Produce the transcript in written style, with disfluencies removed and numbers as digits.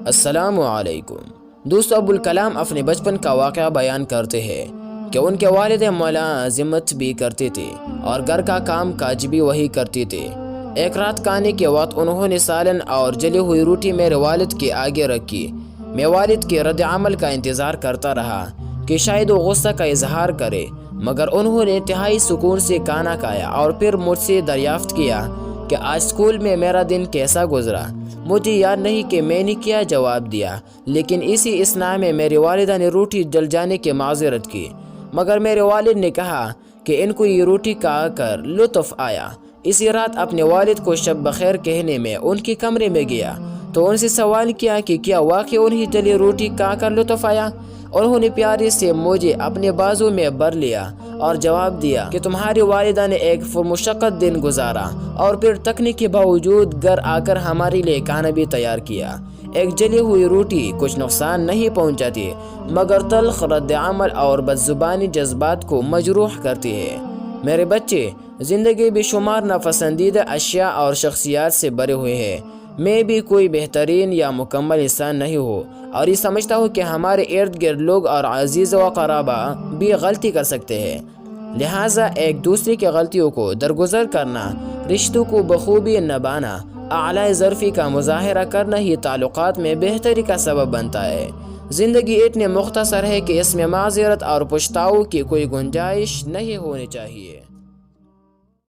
السلام علیکم دوستو، ابوالکلام اپنے بچپن کا واقعہ بیان کرتے ہیں کہ ان کے والد ملازمت بھی کرتے تھے اور گھر کا کام کاج بھی وہی کرتے تھے۔ ایک رات کھانے کے وقت انہوں نے سالن اور جلی ہوئی روٹی میرے والد کے آگے رکھی۔ میں والد کے رد عمل کا انتظار کرتا رہا کہ شاید وہ غصہ کا اظہار کرے، مگر انہوں نے انتہائی سکون سے کھانا کھایا اور پھر مجھ سے دریافت کیا کہ آج اسکول میں میرا دن کیسا گزرا۔ مجھے یاد نہیں کہ میں نے کیا جواب دیا، لیکن اسی اثناء میں میری والدہ نے روٹی جل جانے کی معذرت کی، مگر میرے والد نے کہا کہ ان کو یہ روٹی کھا کر لطف آیا۔ اسی رات اپنے والد کو شب بخیر کہنے میں ان کے کمرے میں گیا تو ان سے سوال کیا کہ کیا واقعی انہیں جلی روٹی کھا کر لطف آیا۔ انہوں نے پیارے سے مجھے اپنے بازو میں بھر لیا اور جواب دیا کہ تمہاری والدہ نے ایک پرمشقت دن گزارا اور پھر تھکنے کے باوجود گھر آ کر ہمارے لیے کھانا بھی تیار کیا۔ ایک جلی ہوئی روٹی کچھ نقصان نہیں پہنچاتی، مگر تلخ رد عمل اور بدزبانی جذبات کو مجروح کرتی ہے۔ میرے بچے، زندگی بے شمار ناپسندیدہ اشیاء اور شخصیات سے بھرے ہوئے ہیں۔ میں بھی کوئی بہترین یا مکمل انسان نہیں ہوں، اور یہ سمجھتا ہوں کہ ہمارے ارد گرد لوگ اور عزیز و قرابہ بھی غلطی کر سکتے ہیں۔ لہٰذا ایک دوسرے کی غلطیوں کو درگزر کرنا، رشتوں کو بخوبی نبھانا، اعلیٰ ظرفی کا مظاہرہ کرنا ہی تعلقات میں بہتری کا سبب بنتا ہے۔ زندگی اتنی مختصر ہے کہ اس میں معذرت اور پچھتاؤ کی کوئی گنجائش نہیں ہونی چاہیے۔